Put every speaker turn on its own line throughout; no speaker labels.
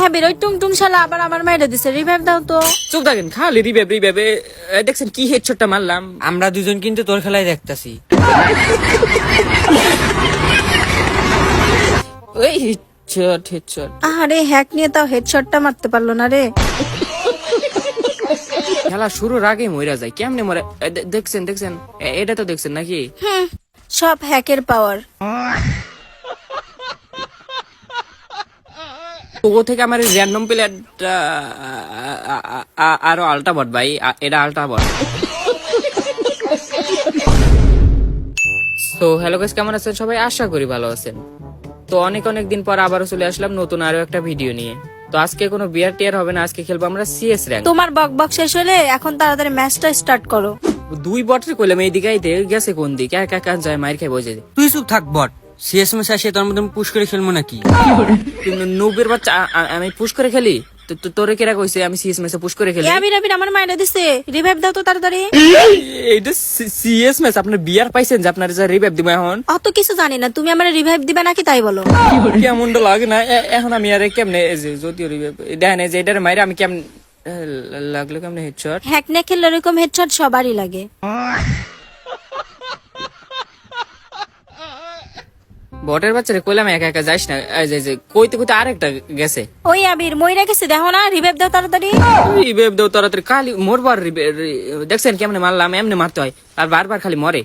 হ্যাঁ বেরোয় টুং শালা আবার আমার মাইরে দিছে, রিভাইভ দাও তো।
চুপ থাকেন, খালি রিভাইভ দেখছেন কি হেডশটটা মারলাম।
আমরা দুজন কিন্তু তোর খেলায় দেখতাছি।
ওই হেডশট।
আরে হ্যাক নিয়ে তাও হেডশটটা মারতে পারলো না রে।
খেলা শুরুর আগে মইরা যায়, কেমনে মরে দেখছেন এটা তো দেখছেন নাকি?
সব হ্যাকের পাওয়ার।
ও থেকে আমার র্যান্ডম প্লেয়ারটা আরো আল্টা বট ভাই, এটা আল্টা বট। তো হ্যালো গাইস, কেমন আছেন সবাই? আশা করি ভালো আছেন। তো অনেক দিন পর আবারও চলে আসলাম নতুন আরো একটা ভিডিও নিয়ে। তো আজকে কোনো বিয়ার টিয়ার হবে না, আজকে খেলবো আমরা সিএস র্যাঙ্ক।
তোমার বক শেষ হলে এখন তাড়াতাড়ি ম্যাচটা স্টার্ট করো।
দুই বটের কইলাম এই দিকে আইতে গেছে কোন দিকে, একা একা যায় মাইর খাই বসে।
তুই চুপ থাক বট, সিএস মেসে আসে তোর মধ্যে পুশ করে খেলবো নাকি?
নুবের বাচ্চা, আমি পুশ করে খেলি? তোরে কেরা কইছে আমি সিএস মেসে পুশ করে খেলি?
আবির আমার মাইরে দিছে, রিভাইভ দাও তো তাড়াতাড়ি।
এইটা সিএস মেস, আপনার বিয়ার পাইছেন যে আপনার যা রিভাইভ দিব? এখন
অত কিছু জানি না, তুমি আমার রিভাইভ দিবে নাকি তাই বলো।
কেমনটা লাগে না এখন? আমি আর কেমনে যদিও রিভাইভ দেখেন যে এটার মাইরে আমি কেমন লাগলো, কেমনে হেডশট?
হ্যাক না খেললে এরকম হেডশট সবারই লাগে।
বটের বাচ্চারে কইলাম একা একা যাইস না, কইতে আরেকটা গেছে।
ওই আবির মইরা গেছে, দেখো না, রিভাইভ দাও তাড়াতাড়ি।
রিভাইভ দাও তাড়াতাড়ি, কালি মোরবার দেখছেন কেমনে মারলাম? এমনি মারতে হয় আর বারবার খালি মরে,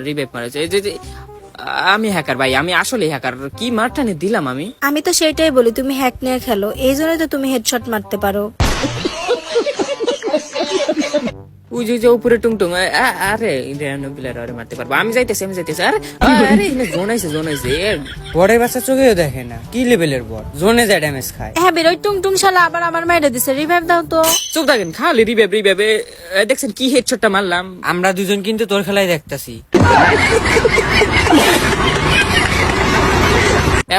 রিভাইভ মারেছে। আমি হ্যাকার ভাই, আমি আসলে হ্যাকার। কি মারটানে দিলাম আমি।
আমি তো সেটাই বলি, তুমি হ্যাক নিয়ে খেলো, এই জন্যই তো তুমি হেডশট মারতে পারো।
ওই যে উপরে টুংটুং, আরে প্লেয়ার আরে মারতে পারবো। আমি যাইতেছি আরে জোনাইছে
বটের বাচ্চা চোখেও দেখে না, কি লেভেলের বট, জোনে যায় ড্যামেজ খায়।
হ্যাঁ বেরোয় টুং শালা আবার আমার মাইরে দিছে, রিভাইভ দাও তো।
চুপ থাকেন, খালি রিভাইভ দেখছেন কি হেডশটটা মারলাম।
আমরা দুজন কিন্তু তোর খেলায় দেখতাছি।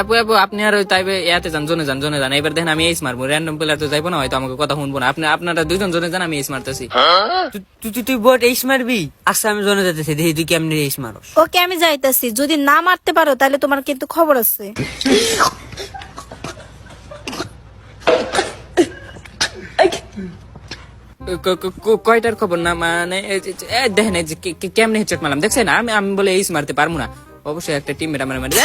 আপু আপনি আর ওই তাইবে ইয়াতে যান, জোনে যান। এবার দেখেন আমি এইস মারবো, র্যান্ডম প্লেয়ার তো যাইবো না, হয়তো আমাকে কথা শুনবো না। আপনারা দুজন জনে যান, আমি এইস মারতেছি।
তুই বট এইস মারবি? আচ্ছা আমি জোনে যেতেছি, দেখি তুই কেমনি এইস মারস।
ওকে আমি যাইতাছি, যদি না মারতে পারো তাহলে তোমার কিন্তু খবর আছে।
কয়টার খবর না মানে দেখেন কেমনে হেডশট মারলাম, দেখছেন? আমি বলে এইস মারতে পারবো না, অবশ্যই একটা টিম মেট আমার মারে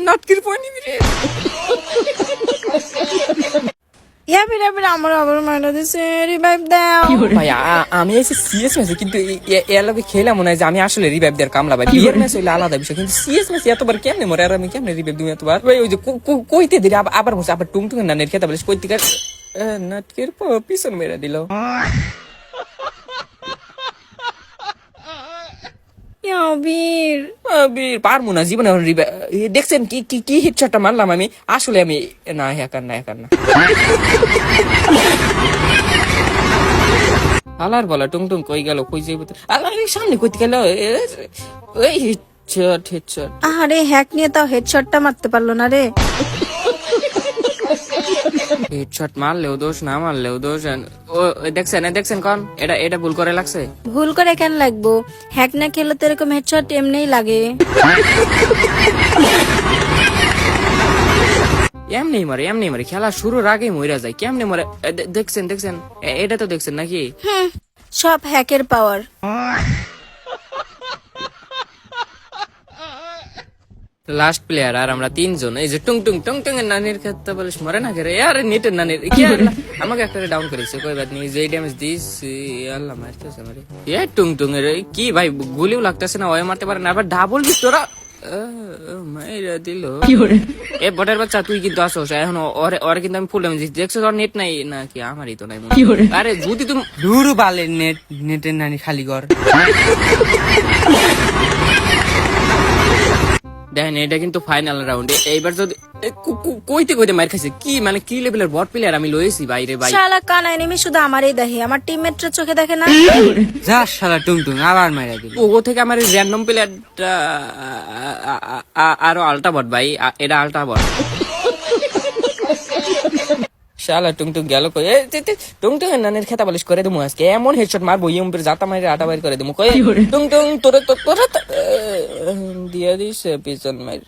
নটকির পয়েন্ট রে।
আবির আমার আবার মাইরে দিছে, রিভাইভ দাও।
ভাই আমি এসে সিএস ম্যাচে কিন্তু এর লগে খেলাম মনে হয় যে আমি আসলে রিভাইভ দেওয়ার কামলা ভাই। বিয়ের ম্যাচ হইলে আলাদা বিষয়, কিন্তু সিএস ম্যাচে এতবার কেমনে মরে আর আমি কেমনে রিভাইভ দিই এতবার? ভাই ওই যে কইতে দিলে আবার বসে আবার টুংটুং না নেট খেতে বলিস, কইতে নটকির পিছন মেরে দিল।
আবির
পারবো না জীবনে দেখছেন কি হেডশটটা মারলাম আমি। আসলে আমি না হ্যাকার না আলার বলা টুংটুং কই গেল, কই যাইব সামনে কইতে গেল। ওই হেডশট।
আরে হ্যাক নিয়ে তাও হেডশটটা মারতে পারলো না রে।
হেডশট মারলেও দোষ, না মারলেও দোষ। ও দেখছেন কোন এটা ভুল করে লাগছে।
ভুল করে কেন লাগবো? হ্যাক না খেললে তো এরকম হেডশট এমনিই লাগে।
এমনি মারে খেলা শুরুর আগে মইরা যায়, কেমনে মরে দেখছেন এটা তো দেখছেন নাকি?
সব হ্যাকের পাওয়ার।
লাস্ট প্লেয়ার আর আমরা তিনজন। এই যে টুংটুং এর নানির ক্ষেত্রে বলিস মরে না করে, আরে নেটের নানির কি আমাকে একটা ডাউন করেছে, কই বাদ নেই। যে ড্যামেজ দিস আল্লাহ মারতেছে আমারে। এ টুংটুং এর কি ভাই, গুলিও লাগতেছে না, ওই মারতে পারে না, আবার ডাবল দিস তোরা মাইরা দিল। এ বটের বাচ্চা তুই কিন্তু আসোস এখন, ওরে কিন্তু আমি ফুল ড্যামেজ দিচ্ছি, দেখছো? ওর নেট নাই নাকি? আমারই তো নাই। আরে যদি তুমি
দূর বালের নেটের নানি খালি ঘর।
দেখেন এটা কিন্তু ফাইনাল রাউন্ড। এইবার যদি কইতে মার খাইছে, কি মানে কি লেভেলের বট প্লেয়ার আমি লয়েছি বাইরে ভাই।
শালা কানা এনিমি শুধু আমারই দেখে, আমার টিমমেটরা চোখে দেখে না।
যা শালা টুংটুং আবার মাইরা দিল।
ও থেকে আমার র্যান্ডম প্লেয়ারটা আরো আল্টা বট ভাই, এটা আল্টা বট। শালা টুংটুং গেল কই? টুংটুং এর নানের খেতা বালিশ করে দেবো আজকে, এমন হেডশট মারবো ইউম্পের জাতা মাইরে আটা বাইর করে দেবো। কই টুংটুং তোরা দিয়া দিস পিছন মাইর।